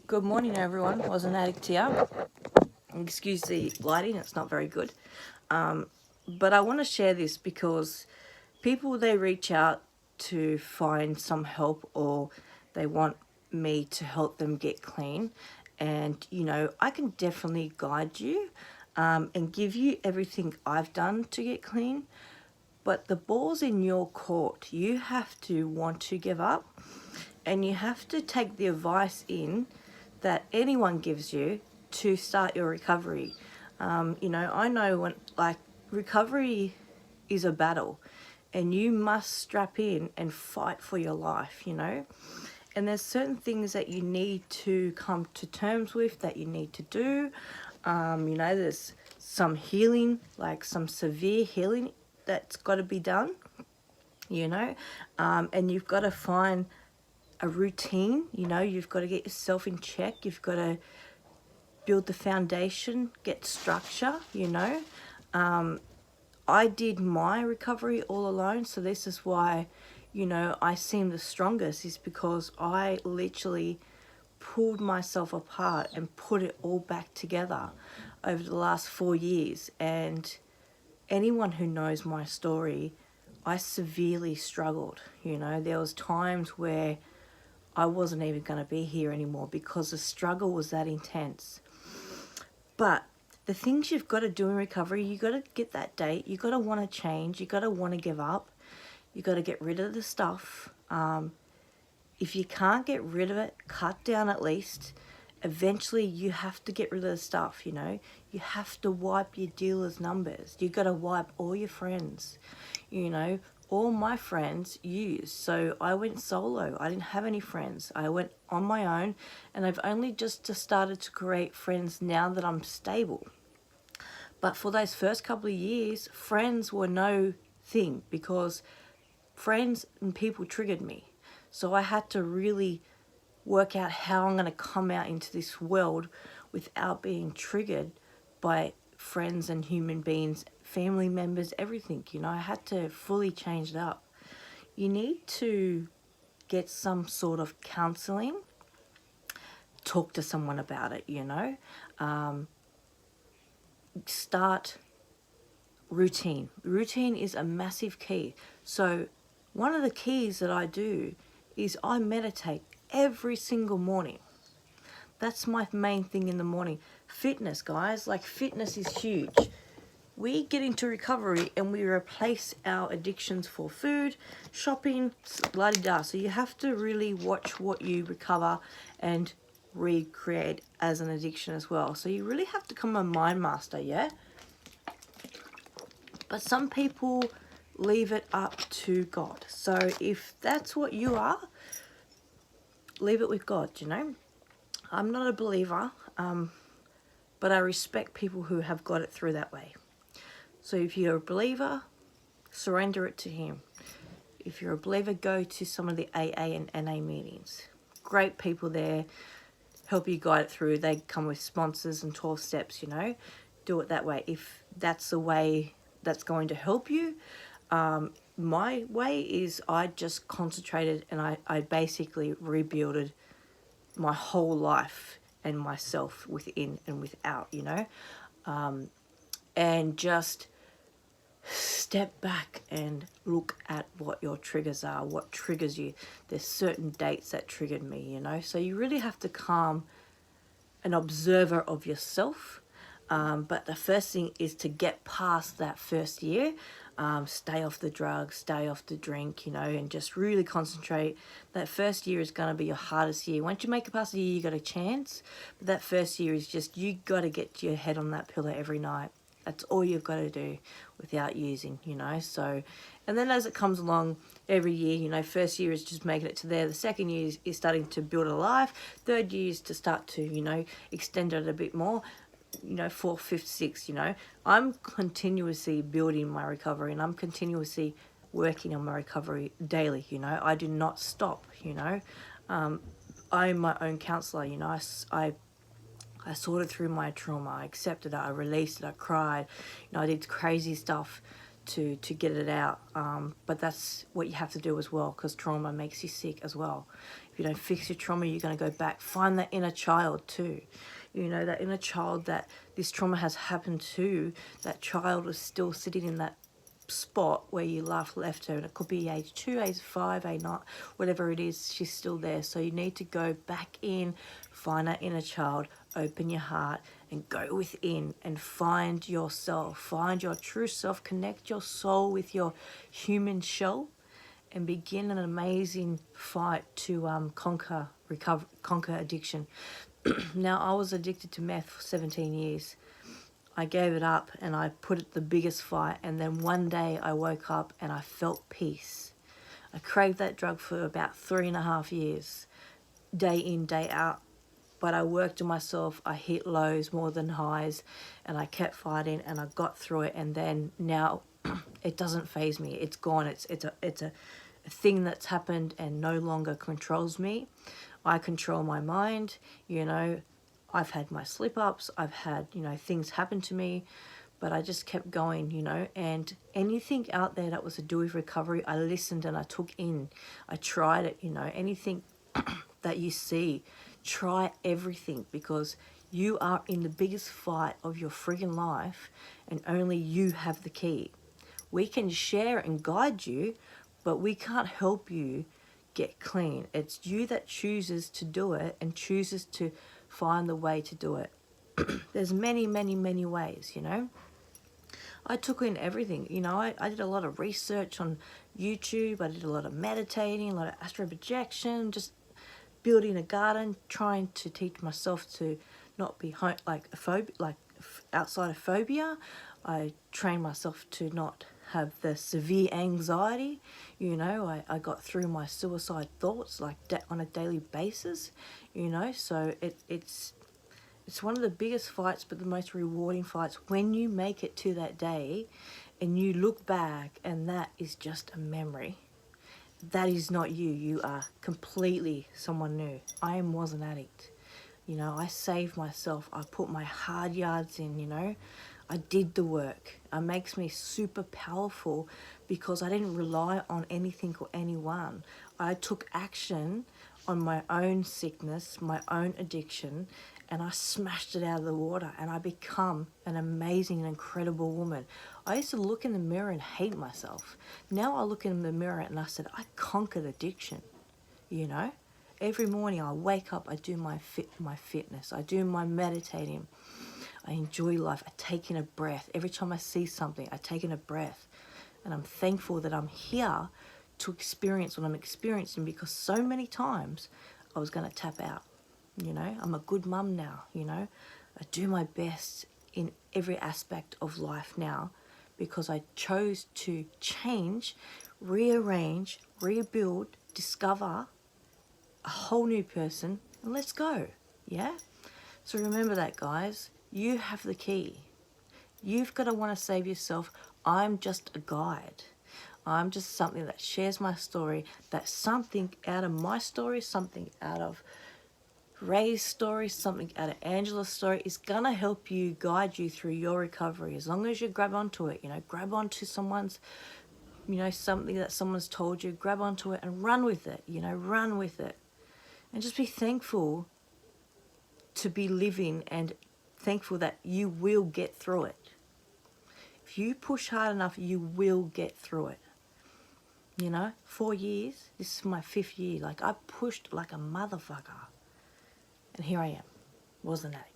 Good morning, everyone. Was an addict here. Excuse the lighting; it's not very good. But I want to share this because people they reach out to find some help or they want me to help them get clean, and I can definitely guide you and give you everything I've done to get clean. But the ball's in your court. You have to want to give up, and you have to take the advice in that anyone gives you to start your recovery. I know when recovery is a battle, and you must strap in and fight for your life. And there's certain things that you need to come to terms with that you need to do. There's some healing, like some severe healing that's got to be done, and you've got to find a routine. You've got to get yourself in check. You've got to build the foundation, get structure. I did my recovery all alone, so this is why, I seem the strongest, is because I literally pulled myself apart and put it all back together over the last 4 years. And anyone who knows my story, I severely struggled. There was times where I wasn't even going to be here anymore because the struggle was that intense. But the things you've got to do in recovery, you got to get that date, you got to want to change, you got to want to give up, you got to get rid of the stuff. If you can't get rid of it, cut down at least. Eventually you have to get rid of the stuff. You have to wipe your dealer's numbers. You got to wipe all your friends. All my friends used, so I went solo. I didn't have any friends. I went on my own, and I've only just started to create friends now that I'm stable. But for those first couple of years, friends were no thing because friends and people triggered me. So I had to really work out how I'm going to come out into this world without being triggered by friends and human beings, family members, everything. I had to fully change it up. You need to get some sort of counseling, talk to someone about it. Start routine. Routine is a massive key. So one of the keys that I do is I meditate every single morning. That's my main thing in the morning. Fitness, guys, fitness is huge. We get into recovery and we replace our addictions for food, shopping, la-di-da. So you have to really watch what you recover and recreate as an addiction as well. So you really have to become a mind master, yeah? But some people leave it up to God. So if that's what you are, leave it with God, I'm not a believer, but I respect people who have got it through that way. So if you're a believer, surrender it to Him. If you're a believer, go to some of the AA and NA meetings. Great people there, help you guide it through. They come with sponsors and 12 steps, Do it that way. If that's the way that's going to help you, my way is I just concentrated and I basically rebuilded my whole life and myself within and without, and just step back and look at what your triggers are, what triggers you. There's certain dates that triggered me, so you really have to become an observer of yourself. But the first thing is to get past that first year. Stay off the drugs, stay off the drink, and just really concentrate. That first year is going to be your hardest year. Once you make it past the year, you got a chance. But that first year is just, you got to get your head on that pillow every night. That's all you've got to do without using, So, and then as it comes along every year, first year is just making it to there. The second year is starting to build a life. Third year is to start to, extend it a bit more. Fourth, fifth, sixth, I'm continuously building my recovery and I'm continuously working on my recovery daily, I do not stop, I'm my own counsellor, I sorted through my trauma, I accepted it, I released it, I cried, I did crazy stuff to get it out. But that's what you have to do as well, because trauma makes you sick as well. If you don't fix your trauma, you're going to go back. Find that inner child too. You know, that inner child that this trauma has happened to, that child was still sitting in that spot where you left her, and it could be age 2, age 5, age 9, whatever it is, she's still there. So you need to go back in, find that inner child, open your heart and go within and find yourself, find your true self, connect your soul with your human shell, and begin an amazing fight to conquer addiction. Now, I was addicted to meth for 17 years. I gave it up and I put it the biggest fight, and then one day I woke up and I felt peace. I craved that drug for about 3.5 years, day in, day out. But I worked on myself, I hit lows more than highs, and I kept fighting and I got through it, and then now it doesn't faze me. It's gone. It's a thing that's happened and no longer controls me. I control my mind, you know. I've had my slip-ups, I've had, you know, things happen to me, but I just kept going, you know. And anything out there that was to do with recovery, I listened and I took in. I tried it, you know. Anything that you see, try everything, because you are in the biggest fight of your friggin' life, and only you have the key. We can share and guide you, but we can't help you get clean. It's you that chooses to do it and chooses to find the way to do it. There's many, many, many ways, you know. I took in everything, you know. I did a lot of research on YouTube. I did a lot of meditating, a lot of astral projection, just building a garden, trying to teach myself to not be outside of phobia. I trained myself to not have the severe anxiety, you know. I got through my suicide thoughts on a daily basis, you know. So it's one of the biggest fights, but the most rewarding fights, when you make it to that day and you look back and that is just a memory. That is not you. You are completely someone new. I was an addict. You know, I saved myself. I put my hard yards in, you know. I did the work. It makes me super powerful because I didn't rely on anything or anyone. I took action on my own sickness, my own addiction, and I smashed it out of the water, and I become an amazing and incredible woman. I used to look in the mirror and hate myself. Now I look in the mirror and I said, I conquered addiction, you know. Every morning I wake up, I do my fitness, I do my meditating, I enjoy life, I take in a breath. Every time I see something, I take in a breath, and I'm thankful that I'm here to experience what I'm experiencing, because so many times I was going to tap out. You know, I'm a good mum now, you know. I do my best in every aspect of life now because I chose to change, rearrange, rebuild, discover a whole new person, and let's go, yeah? So remember that, guys. You have the key. You've got to want to save yourself. I'm just a guide. I'm just something that shares my story, that's something out of my story, something out of Ray's story, something out of Angela's story is going to help you, guide you through your recovery. As long as you grab onto it, you know, grab onto someone's, you know, something that someone's told you, grab onto it and run with it, you know, run with it. And just be thankful to be living, and thankful that you will get through it. If you push hard enough, you will get through it. You know, 4 years, this is my 5th year. Like, I pushed like a motherfucker. And here I am. Wasn't that?